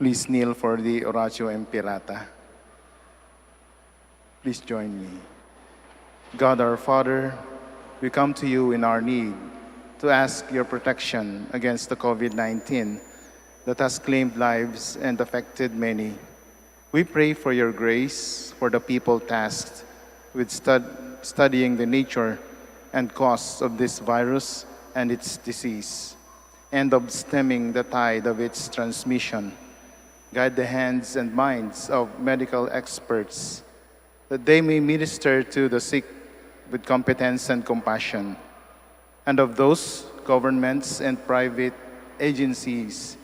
Please kneel for the Oratio Impierata. Please join me. God our Father, we come to you in our need to ask your protection against the COVID-19 that has claimed lives and affected many. We pray for your grace for the people tasked with studying the nature and cause of this virus and its disease, and of stemming the tide of its transmission. Guide the hands and minds of medical experts that they may minister to the sick with competence and compassion, and of those governments and private agencies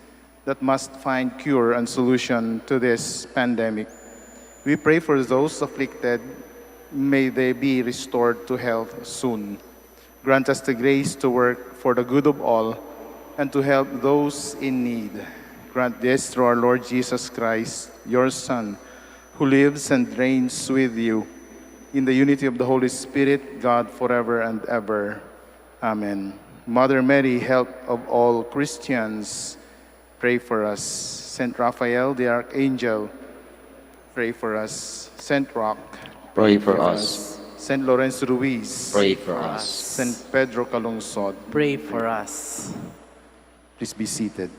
that must find cure and solution to this pandemic. We pray for those afflicted, may they be restored to health soon. Grant us the grace to work for the good of all and to help those in need. Grant this through our Lord Jesus Christ, your Son, who lives and reigns with you in the unity of the Holy Spirit, God forever and ever. Amen. Mother Mary, help of all Christians, pray for us. Saint Raphael, the Archangel, pray for us. Saint Roch, Pray for us. Saint Lawrence Ruiz, Pray for us. Saint Pedro Calungsod, Pray for us. please be seated.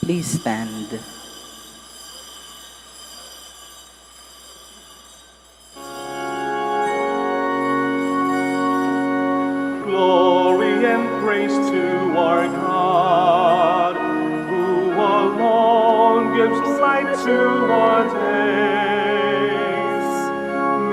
Please stand. Glory and praise to our God, who alone gives light to our days.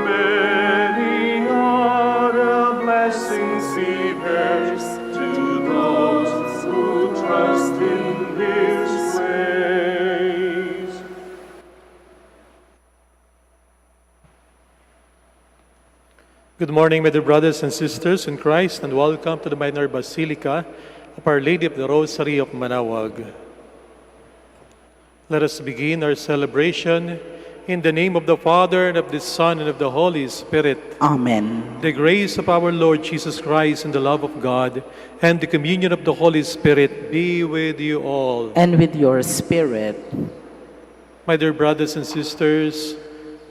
Many are the blessings He bears to those who trust in His ways. Good morning, my dear brothers and sisters in Christ, and welcome to the Minor Basilica of Our Lady of the Rosary of Manaoag. Let us begin our celebration in the name of the Father, and of the Son, and of the Holy Spirit. Amen. The grace of our Lord Jesus Christ and the love of God and the communion of the Holy Spirit be with you all. And with your spirit. My dear brothers and sisters,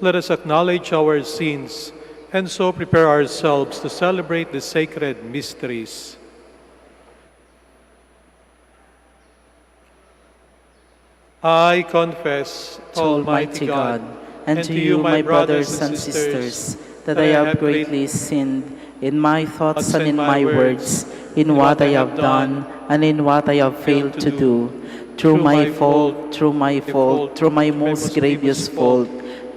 let us acknowledge our sins and so prepare ourselves to celebrate the sacred mysteries. I confess, To Almighty God, and to you, my brothers and sisters, that I have greatly sinned in my thoughts and in my words, in what I have done and in what I have failed to do. Through my fault, through my most grievous fault.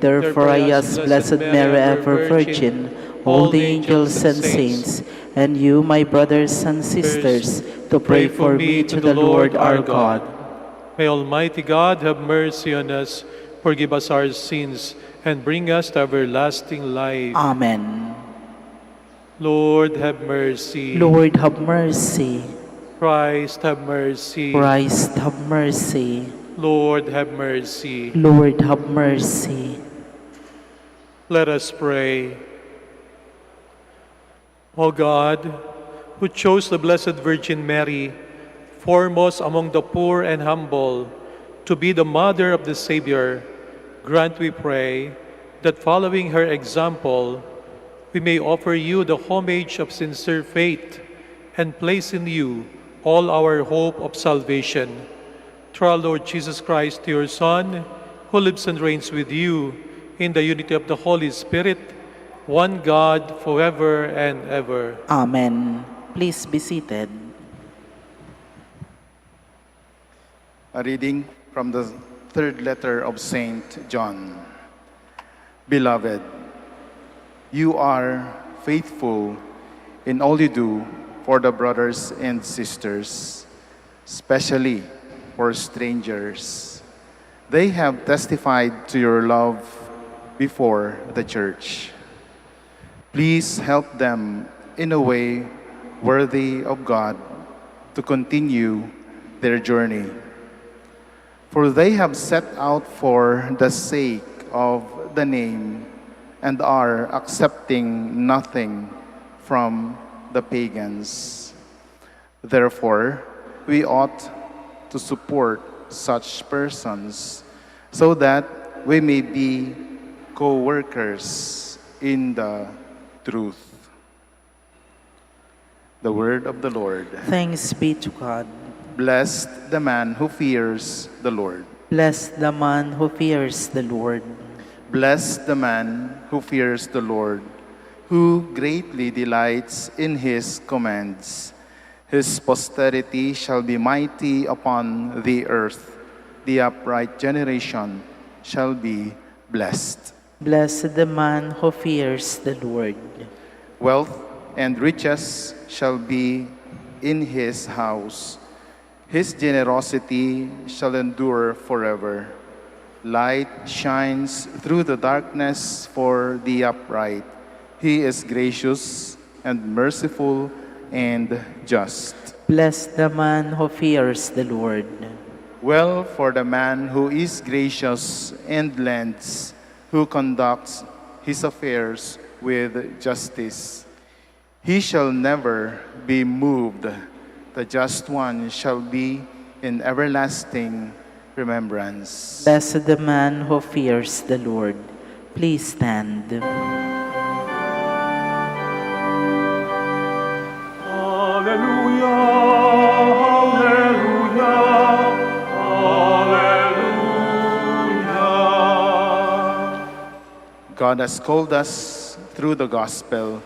Therefore I ask Blessed Mary, ever Virgin, all the angels and saints, and you, my brothers and sisters, to pray for me to the Lord our God. May Almighty God have mercy on us, forgive us our sins, and bring us to everlasting life. Amen. Lord, have mercy. Lord, have mercy. Christ, have mercy. Christ, have mercy. Lord, have mercy. Lord, have mercy. Let us pray. O God, who chose the Blessed Virgin Mary, foremost among the poor and humble, to be the mother of the Savior, grant, we pray, that following her example, we may offer you the homage of sincere faith and place in you all our hope of salvation. Through our Lord Jesus Christ, your Son, who lives and reigns with you in the unity of the Holy Spirit, one God, forever and ever. Amen. Please be seated. A reading from the third letter of Saint John. Beloved, you are faithful in all you do for the brothers and sisters, especially for strangers. They have testified to your love before the church. Please help them in a way worthy of God to continue their journey. For they have set out for the sake of the name and are accepting nothing from the pagans. Therefore, we ought to support such persons so that we may be co-workers in the truth. The word of the Lord. Thanks be to God. Blessed the man who fears the Lord. Bless the man who fears the Lord. Bless the man who fears the Lord, who greatly delights in his commands. His posterity shall be mighty upon the earth. The upright generation shall be blessed. Blessed the man who fears the Lord. Wealth and riches shall be in his house. His generosity shall endure forever. Light shines through the darkness for the upright. He is gracious and merciful and just. Bless the man who fears the Lord. Well for the man who is gracious and lends, who conducts his affairs with justice. He shall never be moved. The just one shall be in everlasting remembrance. Blessed the man who fears the Lord. Please stand. Alleluia, alleluia, alleluia. God has called us through the gospel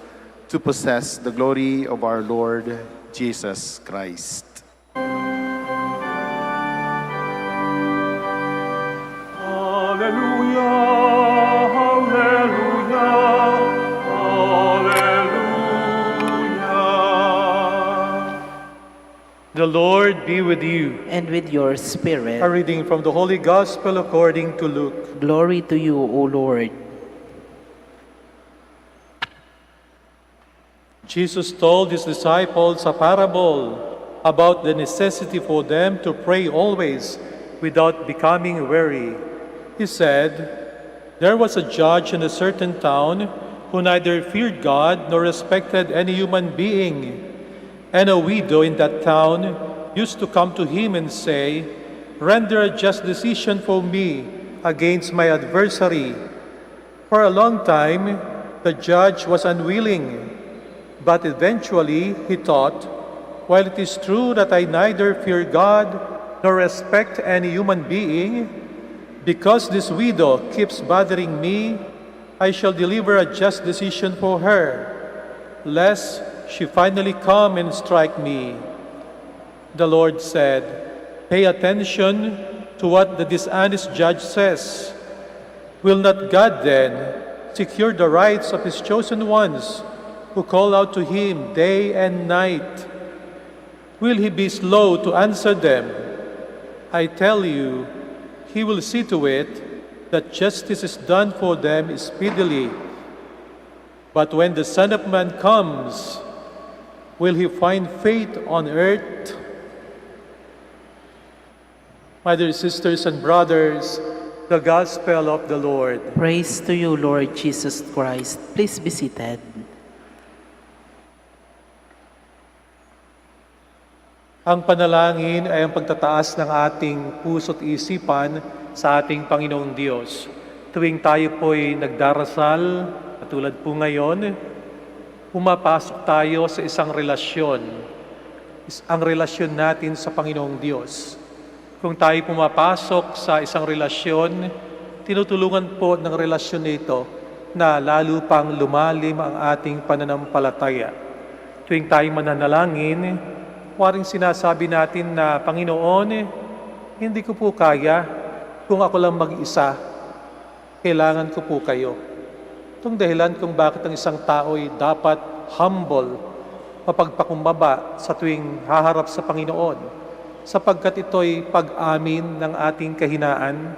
to possess the glory of our Lord Jesus Christ. Alleluia, alleluia, alleluia. The Lord be with you. And with your spirit. A reading from the Holy Gospel according to Luke. Glory to you, O Lord. Jesus told his disciples a parable about the necessity for them to pray always without becoming weary. He said, "There was a judge in a certain town who neither feared God nor respected any human being. And a widow in that town used to come to him and say, 'Render a just decision for me against my adversary.' For a long time, the judge was unwilling. But eventually he thought, 'While it is true that I neither fear God nor respect any human being, because this widow keeps bothering me, I shall deliver a just decision for her, lest she finally come and strike me.' The Lord said, 'Pay attention to what the dishonest judge says. Will not God then secure the rights of his chosen ones who call out to him day and night? Will he be slow to answer them? I tell you, he will see to it that justice is done for them speedily. But when the Son of Man comes, will he find faith on earth?" My dear sisters and brothers, the Gospel of the Lord. Praise to you, Lord Jesus Christ. Please be seated. Ang panalangin ay ang pagtataas ng ating puso't isipan sa ating Panginoong Diyos. Tuwing tayo po'y nagdarasal, katulad po ngayon, pumapasok tayo sa isang relasyon. Ang relasyon natin sa Panginoong Diyos. Kung tayo pumapasok sa isang relasyon, tinutulungan po ng relasyon nito na lalo pang lumalim ang ating pananampalataya. Tuwing tayo mananalangin, waring sinasabi natin na, "Panginoon, hindi ko po kaya kung ako lang mag-isa. Kailangan ko po kayo." Itong dahilan kung bakit ang isang tao ay dapat humble, mapagpakumbaba sa tuwing haharap sa Panginoon, sapagkat ito'y pag-amin ng ating kahinaan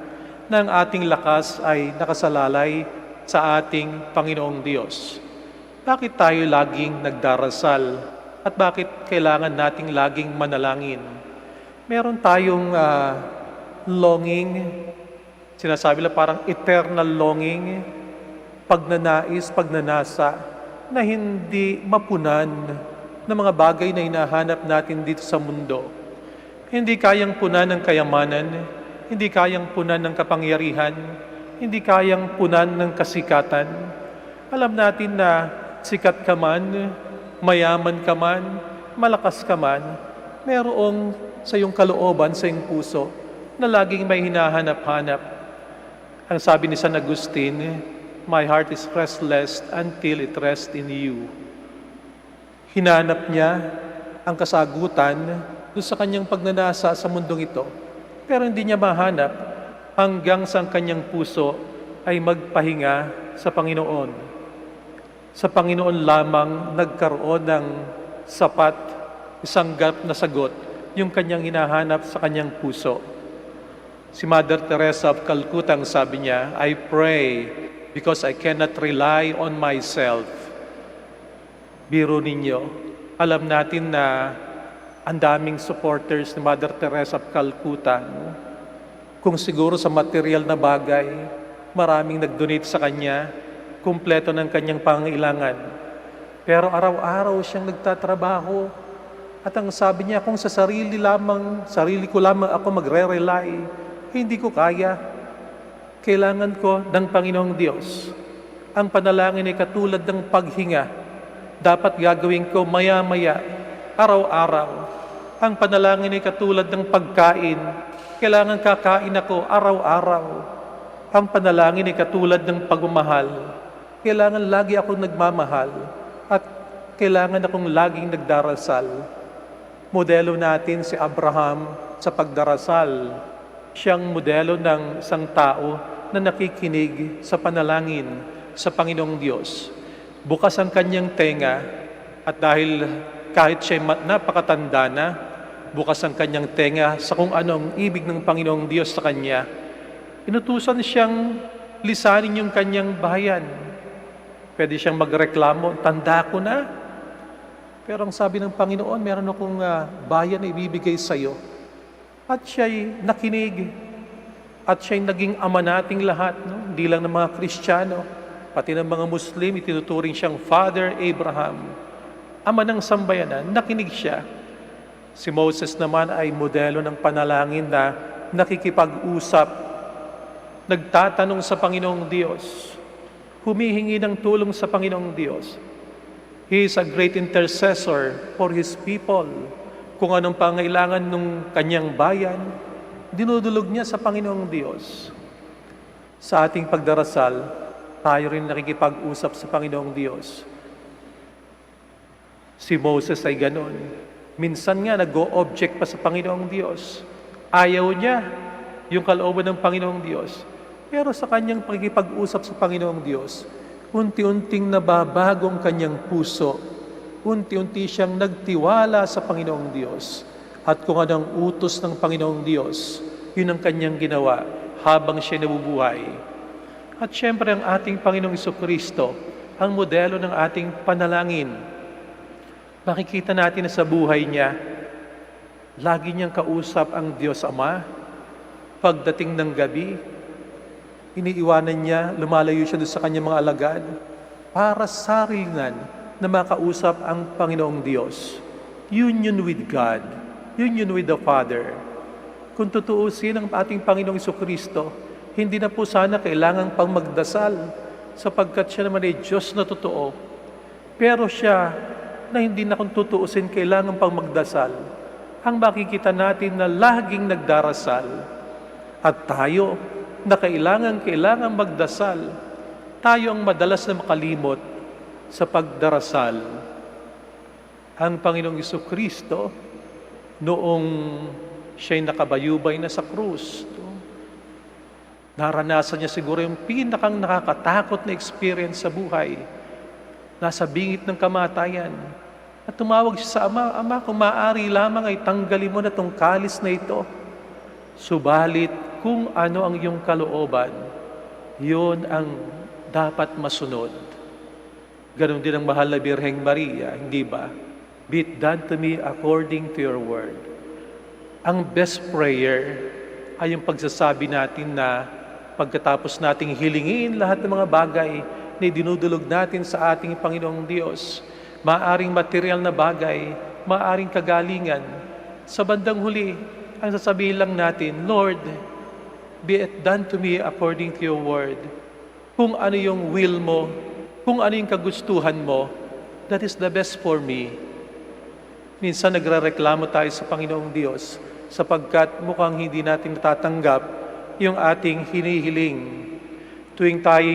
na ang ating lakas ay nakasalalay sa ating Panginoong Diyos. Bakit tayo laging nagdarasal? At bakit kailangan nating laging manalangin? Meron tayong longing, sinasabi lang parang eternal longing, pagnanais, pagnanasa, na hindi mapunan ng mga bagay na hinahanap natin dito sa mundo. Hindi kayang punan ng kayamanan, hindi kayang punan ng kapangyarihan, hindi kayang punan ng kasikatan. Alam natin na sikat ka man, mayaman ka man, malakas ka man, merong sa iyong kalooban, sa iyong puso, na laging may hinahanap-hanap. Ang sabi ni San Agustin, "My heart is restless until it rests in you." Hinanap niya ang kasagutan doon sa kanyang pagnanasa sa mundong ito. Pero hindi niya mahanap hanggang sa kanyang puso ay magpahinga sa Panginoon. Sa Panginoon lamang nagkaroon ng sapat, isang ganap na sagot yung kanyang hinahanap sa kanyang puso. Si Mother Teresa of Calcutta, ang sabi niya, "I pray because I cannot rely on myself." Biro ninyo, alam natin na ang daming supporters ni Mother Teresa of Calcutta. Kung siguro sa material na bagay, maraming nag-donate sa kanya, kumpleto ng kanyang pangailangan. Pero araw-araw siyang nagtatrabaho. At ang sabi niya, kung sa sarili ko lamang ako magre-rely, hindi ko kaya. Kailangan ko ng Panginoong Diyos. Ang panalangin ay katulad ng paghinga. Dapat gagawin ko maya-maya, araw-araw. Ang panalangin ay katulad ng pagkain. Kailangan kakain ako araw-araw. Ang panalangin ay katulad ng pagmamahal. Kailangan lagi akong nagmamahal. At kailangan akong laging nagdarasal. Modelo natin si Abraham sa pagdarasal. Siyang modelo ng isang tao na nakikinig sa panalangin sa Panginoong Diyos. Bukas ang kanyang tenga at dahil kahit siya napakatanda na, bukas ang kanyang tenga sa kung anong ibig ng Panginoong Diyos sa kanya. Inutusan siyang lisanin yung kanyang bayan. Pwede siyang magreklamo, "Tanda ko na." Pero ang sabi ng Panginoon, "Meron akong bayan na ibibigay sa iyo." At siya'y nakinig. At siya'y naging ama nating lahat. No? Hindi lang ng mga Kristiyano, pati ng mga Muslim, itinuturing siyang Father Abraham. Ama ng sambayanan, nakinig siya. Si Moses naman ay modelo ng panalangin na nakikipag-usap, nagtatanong sa Panginoong Diyos, humihingi ng tulong sa Panginoong Diyos. He is a great intercessor for His people. Kung anong pangailangan ng kanyang bayan, dinudulog niya sa Panginoong Diyos. Sa ating pagdarasal, tayo rin nakikipag-usap sa Panginoong Diyos. Si Moses ay ganon. Minsan nga nag-o-object pa sa Panginoong Diyos. Ayaw niya yung kalooban ng Panginoong Diyos. Pero sa kanyang pagkikipag-usap sa Panginoong Diyos, unti-unting nababago ang kanyang puso. Unti-unti siyang nagtiwala sa Panginoong Diyos. At kung anong utos ng Panginoong Diyos, yun ang kanyang ginawa habang siya nabubuhay. At syempre ang ating Panginoong Jesucristo, ang modelo ng ating panalangin. Makikita natin na sa buhay niya, lagi niyang kausap ang Diyos Ama. Pagdating ng gabi, iniiwanan niya, lumalayo siya doon sa kanyang mga alagad para sarilingan na makausap ang Panginoong Diyos. Union with God, union with the Father. Kung tutuusin ang ating Panginoong Jesucristo, hindi na po sana kailangan pang magdasal sapagkat siya naman ay Diyos na totoo. Pero siya na hindi na kung tutuusin kailangan pang magdasal. Ang makikita natin na laging nagdarasal. At tayo na kailangan magdasal, tayo ang madalas na makalimot sa pagdarasal. Ang Panginoong Jesucristo, noong siya'y nakabayubay na sa krus, naranasan niya siguro yung pinakang nakakatakot na experience sa buhay. Nasa bingit ng kamatayan. At tumawag siya sa Ama, "Ama, kung maaari lamang ay tanggalin mo na itong kalis na ito. Subalit kung ano ang iyong kalooban, yun ang dapat masunod." Ganon din ang mahal na Birheng Maria, hindi ba? "Be it done to me according to your word." Ang best prayer ay yung pagsasabi natin na pagkatapos nating hilingin lahat ng mga bagay na dinudulog natin sa ating Panginoong Diyos, maaring material na bagay, maaring kagalingan. Sa bandang huli, ang sasabihin lang natin, Lord, be it done to me according to your word. Kung ano yung will mo, kung ano yung kagustuhan mo, that is the best for me. Minsan nagrereklamo tayo sa Panginoong Diyos sapagkat mukhang hindi natin natatanggap yung ating hinihiling. Tuwing tayo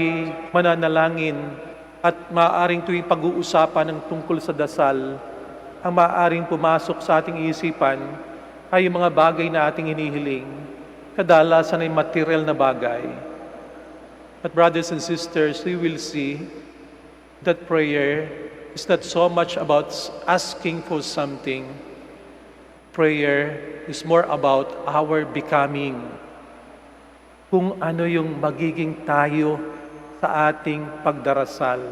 mananalangin at maaaring tuwing pag-uusapan ng tungkol sa dasal, ang maaaring pumasok sa ating isipan ay yung mga bagay na ating hinihiling. Kadalasan ay material na bagay. But brothers and sisters, we will see that prayer is not so much about asking for something. Prayer is more about our becoming. Kung ano yung magiging tayo sa ating pagdarasal.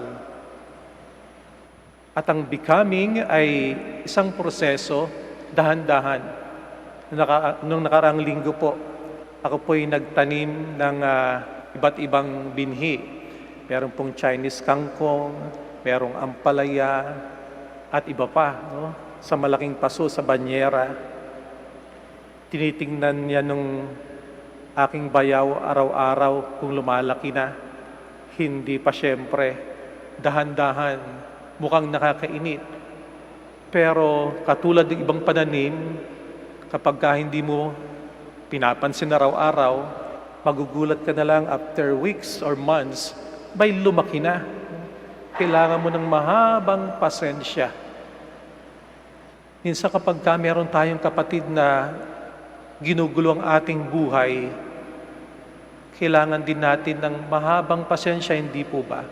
At ang becoming ay isang proseso, dahan-dahan. Nung nakaraang linggo po, ako po'y nagtanim ng iba't ibang binhi. Meron pong Chinese kangkong, merong ampalaya, at iba pa, no? Sa malaking paso, sa banyera. Tinitingnan niya nung aking bayaw araw-araw kung lumalaki na. Hindi pa siyempre, dahan-dahan, mukhang nakakainit. Pero katulad ng ibang pananim, kapag hindi mo pinapansin araw-araw, magugulat ka na lang after weeks or months, may lumaki na. Kailangan mo ng mahabang pasensya. Minsan kapag meron tayong kapatid na ginugulo ang ating buhay, kailangan din natin ng mahabang pasensya, hindi po ba?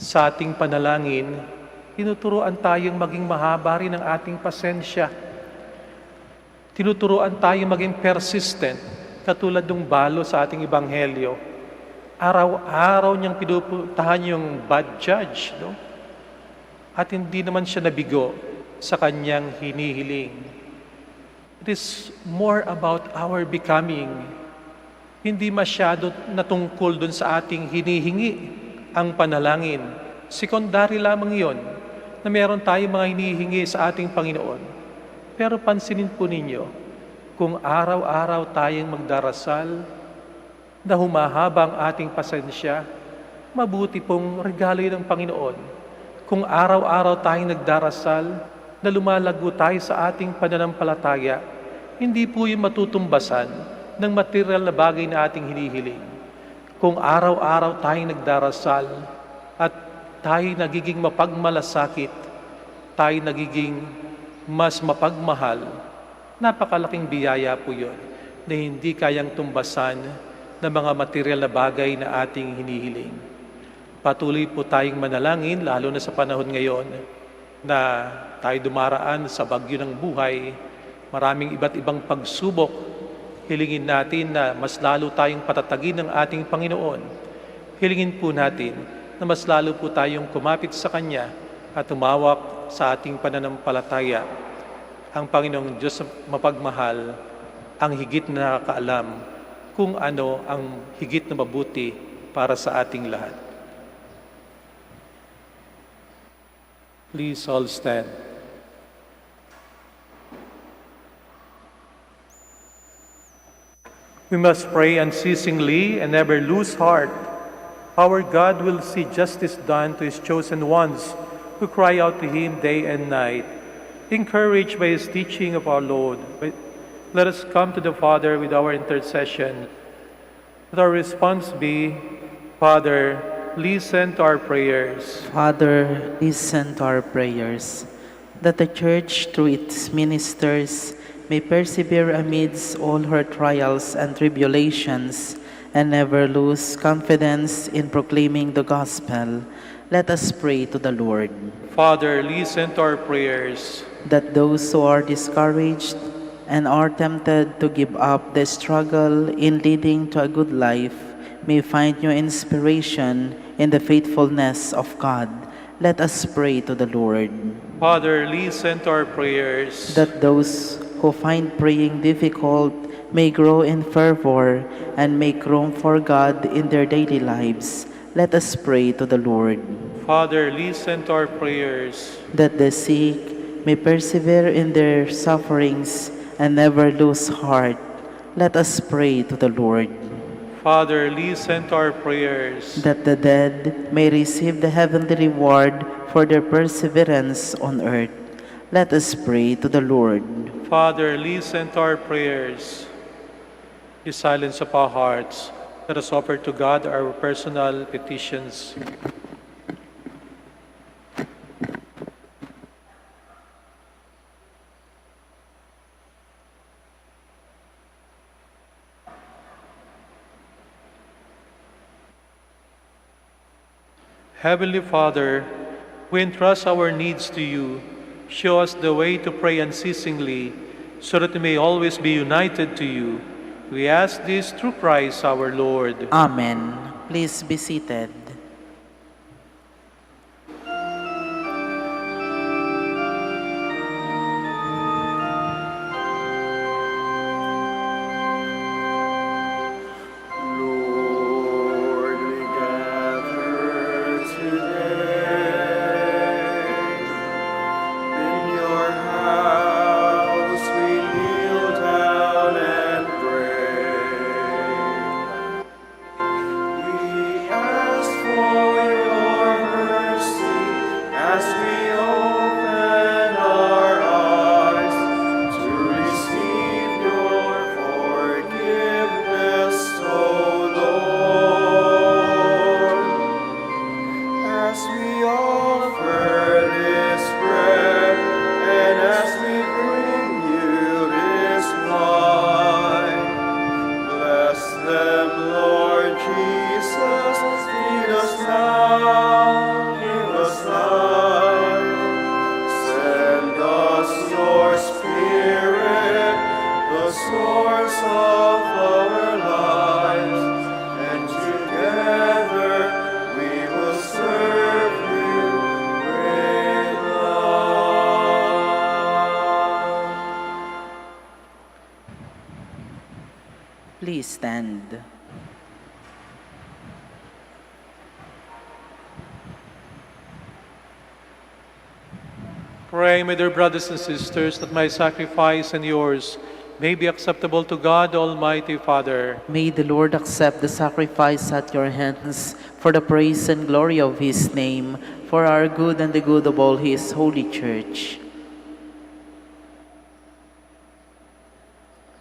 Sa ating panalangin, tinuturuan tayong maging mahaba rin ang ating pasensya. Tinuturuan tayong maging persistent, katulad ng balo sa ating ebanghelyo. Araw-araw niyang pinupuntahan yung bad judge, no? At hindi naman siya nabigo sa kanyang hinihiling. It is more about our becoming. Hindi masyado natungkol dun sa ating hinihingi ang panalangin. Sekundary lamang yon na meron tayong mga hinihingi sa ating Panginoon. Pero pansinin po ninyo, kung araw-araw tayong magdarasal, na humahaba ang ating pasensya, mabuti pong regalo ng Panginoon. Kung araw-araw tayong nagdarasal, na lumalago tayo sa ating pananampalataya, hindi po yung matutumbasan ng material na bagay na ating hinihiling. Kung araw-araw tayong nagdarasal at tayo nagiging mapagmalasakit, tayo nagiging mas mapagmahal, napakalaking biyaya po yun na hindi kayang tumbasan ng mga material na bagay na ating hinihiling. Patuloy po tayong manalangin, lalo na sa panahon ngayon na tayo dumaraan sa bagyo ng buhay, maraming iba't ibang pagsubok. Hilingin natin na mas lalo tayong patatagin ng ating Panginoon. Hilingin po natin na mas lalo po tayong kumapit sa Kanya at tumawak sa ating pananampalataya. Ang Panginoong Diyos mapagmahal, ang higit na nakakaalam kung ano ang higit na mabuti para sa ating lahat. Please all stand. We must pray unceasingly and never lose heart. Our God will see justice done to His chosen ones who cry out to Him day and night. Encouraged by His teaching of our Lord, let us come to the Father with our intercession. Let our response be, Father, listen to our prayers. Father, listen to our prayers, that the Church, through its ministers, may persevere amidst all her trials and tribulations, and never lose confidence in proclaiming the gospel. Let us pray to the Lord. Father, listen to our prayers. That those who are discouraged and are tempted to give up the struggle in leading to a good life may find new inspiration in the faithfulness of God. Let us pray to the Lord. Father, listen to our prayers. That those who find praying difficult may grow in fervor and make room for God in their daily lives. Let us pray to the Lord. Father, listen to our prayers. that the sick may persevere in their sufferings and never lose heart. Let us pray to the Lord. Father, listen to our prayers. That the dead may receive the heavenly reward for their perseverance on earth. Let us pray to the Lord. Father, listen to our prayers. The silence of our hearts, let us offer to God our personal petitions. Heavenly Father, we entrust our needs to you. Show us the way to pray unceasingly, so that we may always be united to you. We ask this through Christ our Lord. Amen. Please be seated. Lord, we gather today in your house. We kneel down and pray. We ask for your mercy as we open our eyes to receive your forgiveness, O Lord. As we offer this bread and as we bring you this wine, bless them, Lord Jesus. Feed us now, give us life. Send us your Spirit, the source of our lives, and together we will serve you with love. Please stand. Pray, my dear brothers and sisters, that my sacrifice and yours may be acceptable to God, Almighty Father. May the Lord accept the sacrifice at your hands for the praise and glory of his name, for our good and the good of all his holy church.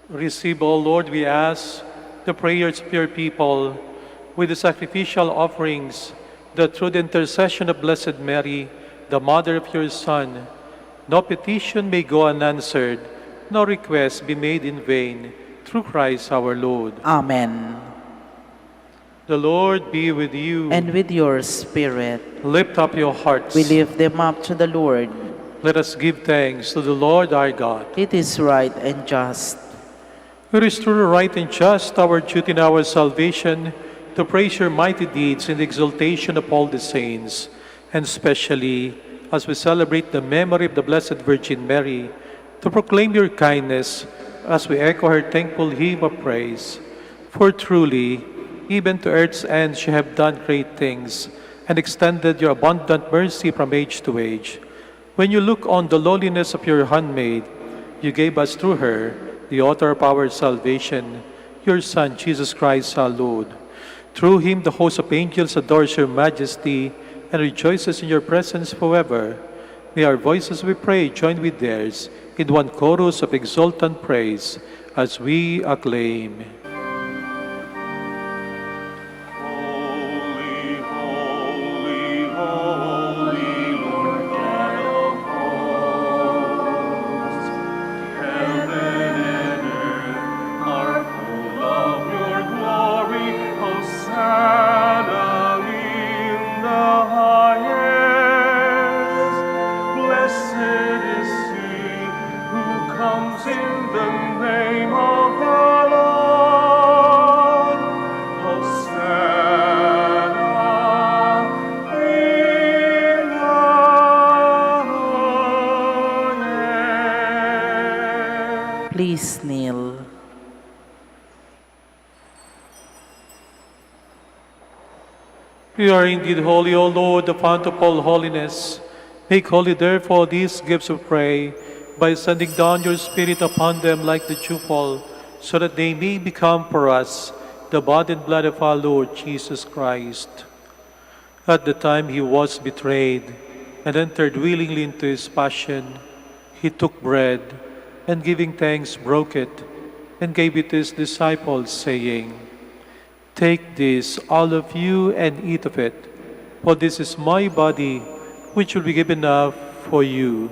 Receive, O Lord, we ask, the prayers of your people with the sacrificial offerings, that through the intercession of Blessed Mary, the Mother of your Son, no petition may go unanswered, no request be made in vain, through Christ our Lord. Amen. The Lord be with you. And with your spirit, Lift up your hearts. we lift them up to the Lord. Let us give thanks to the Lord our God. It is right and just. It is truly right and just, our duty and our salvation, to praise your mighty deeds in the exaltation of all the saints, and especially as we celebrate the memory of the Blessed Virgin Mary, to proclaim your kindness as we echo her thankful hymn of praise. For truly, even to earth's end you have done great things, and extended your abundant mercy from age to age. When you look on the lowliness of your handmaid, you gave us through her the author of our salvation, your Son, Jesus Christ our Lord. Through him the host of angels adores your majesty and rejoices in your presence forever. May our voices, we pray, join with theirs in one chorus of exultant praise as we acclaim. Holy, holy, holy, Lord God of hosts. Heaven and earth are full of your glory. Hosanna in the highest. Blessed is he who comes in the name of the Lord. Hosanna in the highest. Please kneel. You are indeed holy, O Lord, the fount of all holiness. Make holy, therefore, these gifts, we pray, by sending down your Spirit upon them like the dewfall, so that they may become for us the body and blood of our Lord Jesus Christ. At the time he was betrayed and entered willingly into his passion, he took bread and giving thanks broke it and gave it to his disciples, saying, "Take this, all of you, and eat of it, for this is my body, which will be given up for you."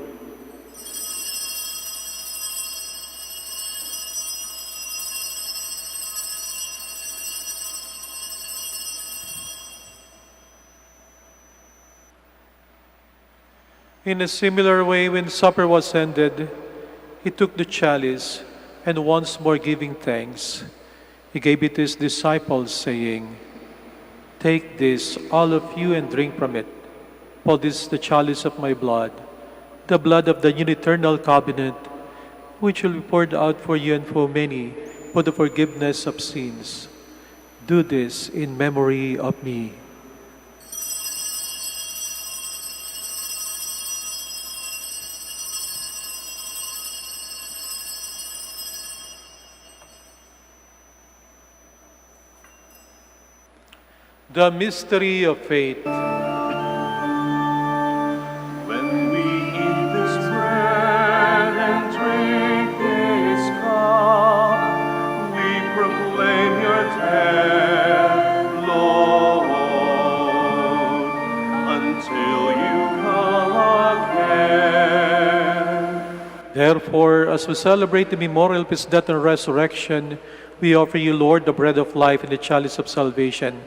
In a similar way, when supper was ended, he took the chalice, and once more giving thanks, he gave it to his disciples, saying, "Take this, all of you, and drink from it, for this is the chalice of my blood, the blood of the new eternal covenant, which will be poured out for you and for many for the forgiveness of sins. Do this in memory of me." The mystery of faith. When we eat this bread and drink this cup, we proclaim your death, Lord, until you come again. Therefore, as we celebrate the memorial of his death and resurrection, we offer you, Lord, the bread of life and the chalice of salvation,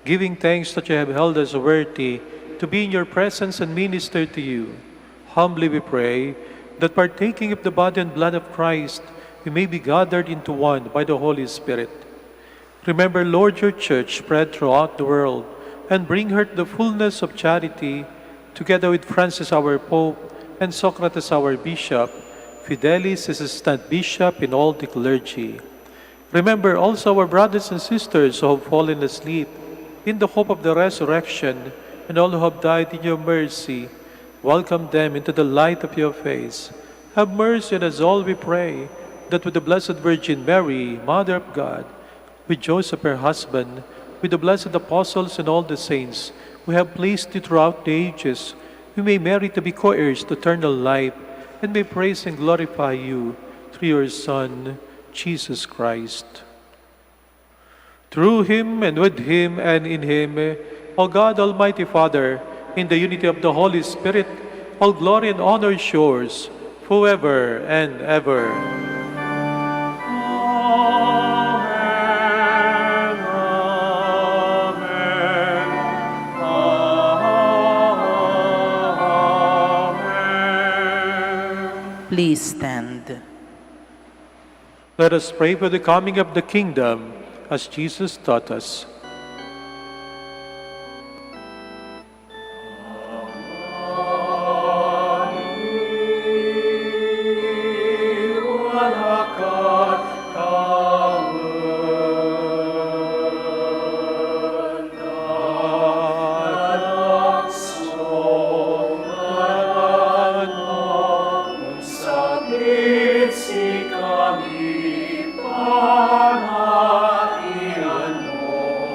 giving thanks that you have held us worthy to be in your presence and minister to you. Humbly we pray that partaking of the body and blood of Christ, we may be gathered into one by the Holy Spirit. Remember, Lord, your church spread throughout the world, and bring her to the fullness of charity, together with Francis our Pope and Socrates our Bishop, Fidelis his assistant bishop, and all the clergy. Remember also our brothers and sisters who have fallen asleep, in the hope of the resurrection, and all who have died in your mercy. Welcome them into the light of your face. Have mercy on us all, we pray, that with the Blessed Virgin Mary, Mother of God, with Joseph her husband, with the blessed apostles and all the saints who have pleased you throughout the ages, we may merit to be co-heirs to eternal life, and may praise and glorify you through your Son, Jesus Christ. Through him, and with him, and in him, O God, Almighty Father, in the unity of the Holy Spirit, all glory and honor is yours, forever and ever. Amen, amen, amen. Please stand. Let us pray for the coming of the kingdom, as Jesus taught us. Si kami panahian mo.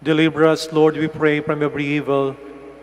Deliver us, Lord, we pray, from every evil.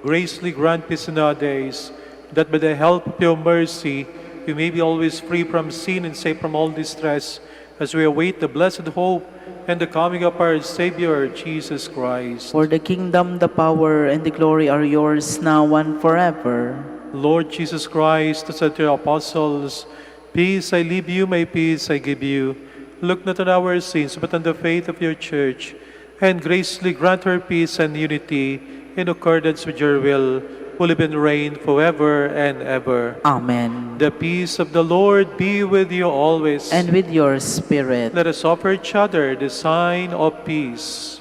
Graciously grant peace in our days, that by the help of your mercy we may be always free from sin and safe from all distress, as we await the blessed hope and the coming of our Savior, Jesus Christ. For the kingdom, the power, and the glory are yours now and forever. Lord Jesus Christ, who said to your apostles, "Peace I leave you, my peace I give you," look not on our sins, but on the faith of your church, and graciously grant her peace and unity in accordance with your will, who live and reign forever and ever. Amen. The peace of the Lord be with you always. And with your spirit. Let us offer each other the sign of peace.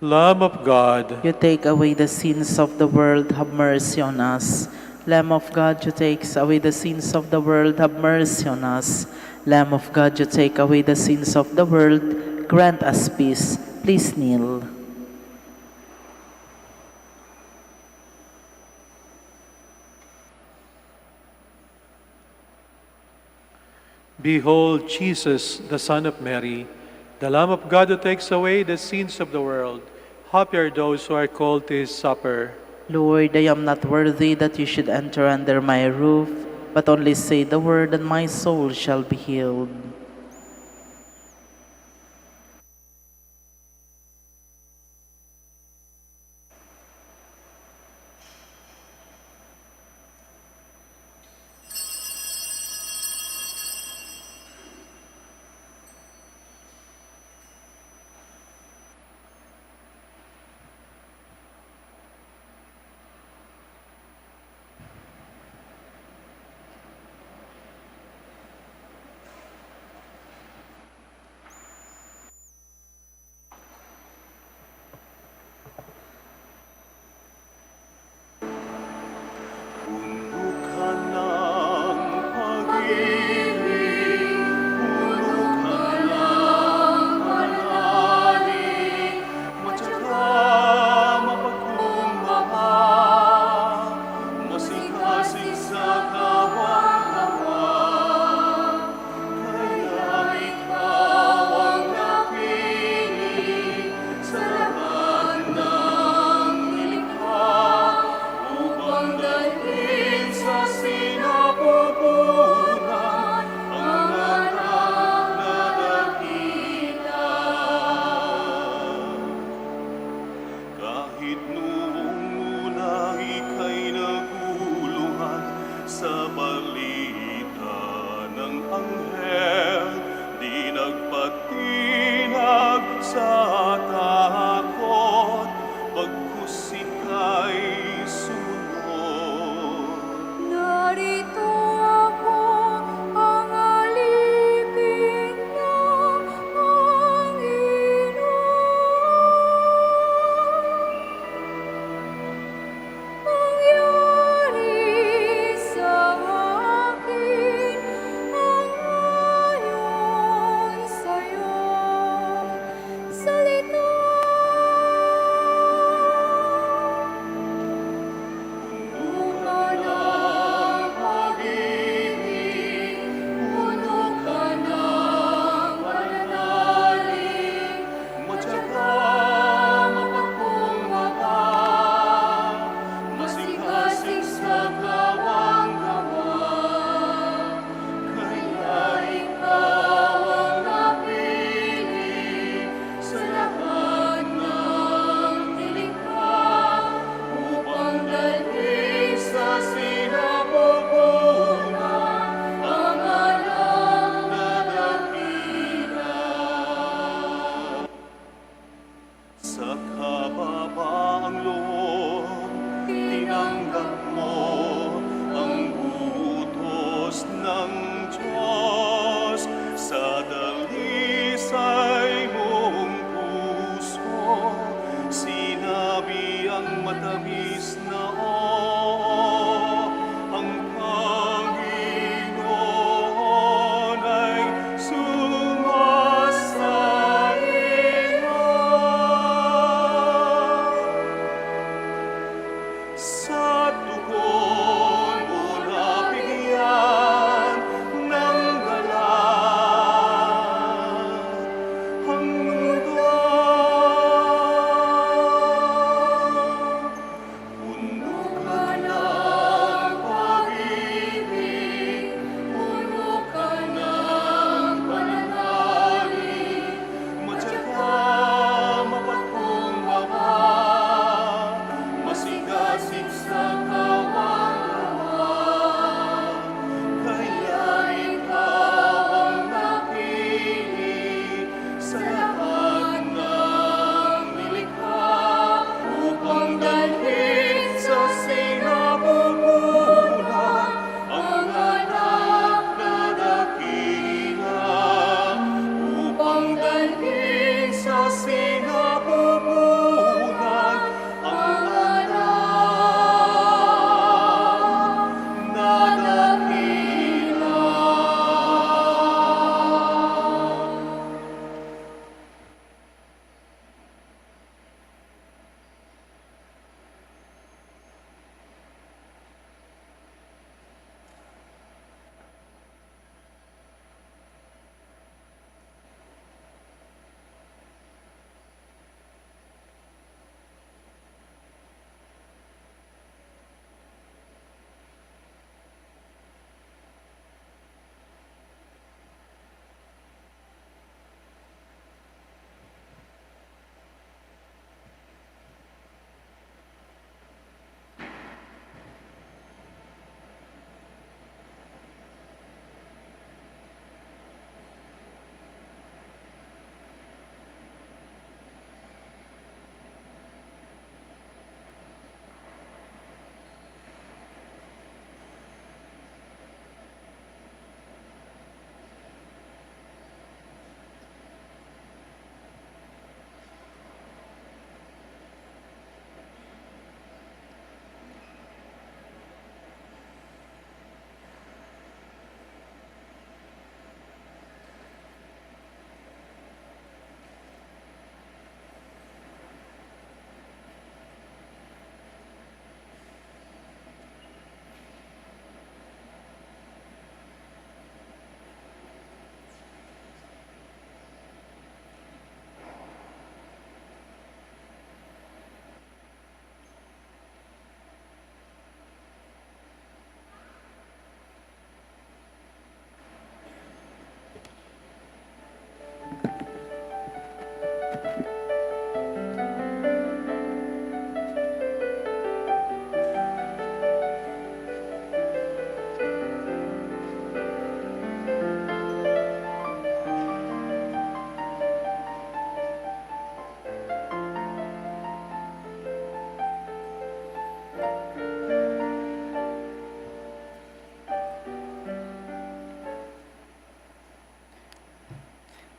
Lamb of God, You take away the sins of the world, have mercy on us. Lamb of God, you take away the sins of the world, have mercy on us. Lamb of God, you take away the sins of the world, grant us peace. Please kneel. behold Jesus, the Son of Mary, the Lamb of God who takes away the sins of the world. Happy are those who are called to his supper. Lord, I am not worthy that you should enter under my roof, but only say the word and my soul shall be healed. Puno ka ng pag-ibig, puno ka ng pangaling, matyaga mapagkumbaba, masikasig sa kawang-gawa. Kaya ikaw ang napili sa lahat ng nilikha, upang dalhin sa sinapupunan ang anak na dakila. Kahit noong una ika'y naguluhan sa balita ng anghel, di nagpatinag sa takot, pagkus ika'y sumunod. Narito ako, ang alipin ng Panginoon. Mangyari sa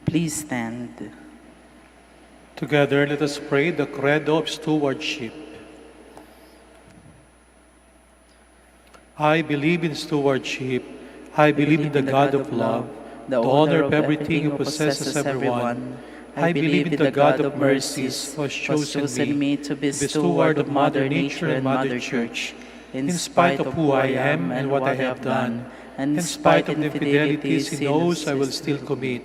Please stand. Together, let us pray the credo of stewardship. I believe in stewardship. I believe in the God of love, the owner of everything who possesses everyone. I believe in the God of mercies who has chosen me to be steward of Mother Nature and Mother Church, in spite of who I am and what I have done, and in spite of the infidelities he knows I will still commit.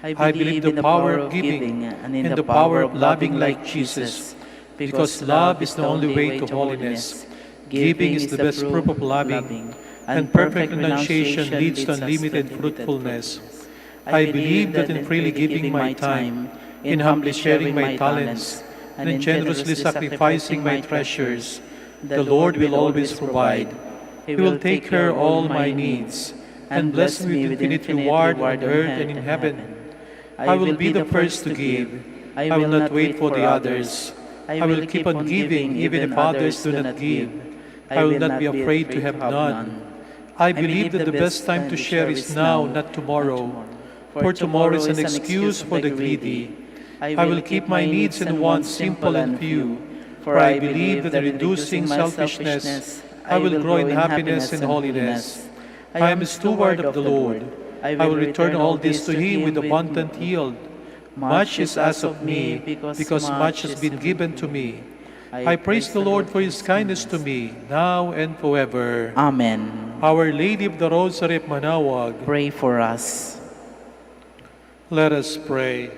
I believe in the power of giving and in the power of loving like Jesus, because love is the only way to holiness. Giving is the best proof of loving, and perfect renunciation leads to unlimited fruitfulness. I believe that in freely giving my time, in humbly sharing my talents, and in generously sacrificing my treasures, the Lord will always provide. He will take care of all my needs, and bless me with infinite reward on earth and in heaven. I will be the first to give. I will not wait for the others. I will keep on giving even if others do not give. I will not be afraid to have none. I believe that the best time to share is now, not tomorrow. For tomorrow is an excuse for the greedy. I will keep my needs and wants simple and few, for I believe that in reducing selfishness, I will grow in happiness and holiness. I am a steward of the Lord. I will return all this to Him with abundant yield. Much is asked of me, because much has been given to me. I praise the Lord for His kindness to me, now and forever. Amen. Our Lady of the Rosary of Manaoag, Pray for us. let us pray.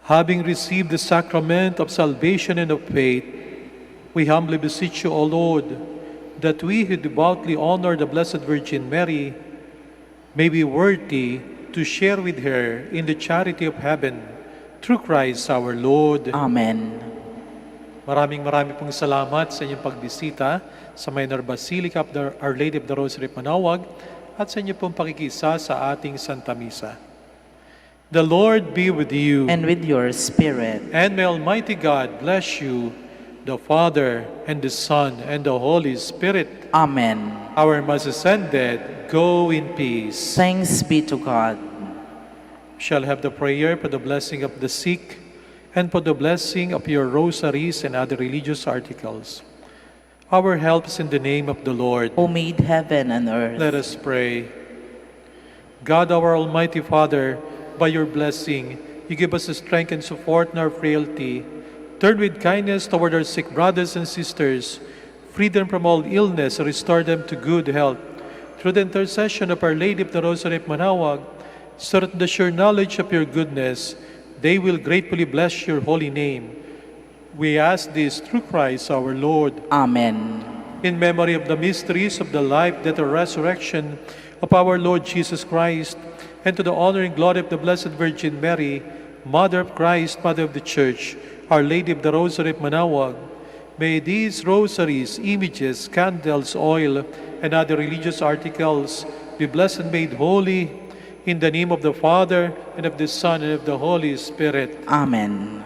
Having received the sacrament of salvation and of faith, we humbly beseech you, O Lord, that we who devoutly honor the Blessed Virgin Mary may be worthy to share with her in the charity of heaven, through Christ our Lord. Amen. Maraming pong salamat sa inyong pagbisita sa Minor Basilica of Our Lady of the Rosary of Manaoag at sa inyong pong pakikisa sa ating Santa Misa. The Lord be with you. And with your spirit. And may Almighty God bless you, the Father, and the Son, and the Holy Spirit. Amen. Our Mass ascended, go in peace. Thanks be to God. We shall have the prayer for the blessing of the sick and for the blessing of your rosaries and other religious articles. Our help is in the name of the Lord. Who made heaven and earth. Let us pray. God, our Almighty Father, by your blessing, you give us the strength and support in our frailty. Turn with kindness toward our sick brothers and sisters. Free them from all illness and restore them to good health. Through the intercession of Our Lady of the Rosary of Manaoag, so that in the sure knowledge of your goodness, they will gratefully bless your holy name. We ask this through Christ our Lord. Amen. In memory of the mysteries of the life, death, and resurrection of our Lord Jesus Christ, and to the honor and glory of the Blessed Virgin Mary, Mother of Christ, Mother of the Church, Our Lady of the Rosary of Manaoag, may these rosaries, images, candles, oil, and other religious articles be blessed and made holy in the name of the Father, and of the Son, and of the Holy Spirit. Amen.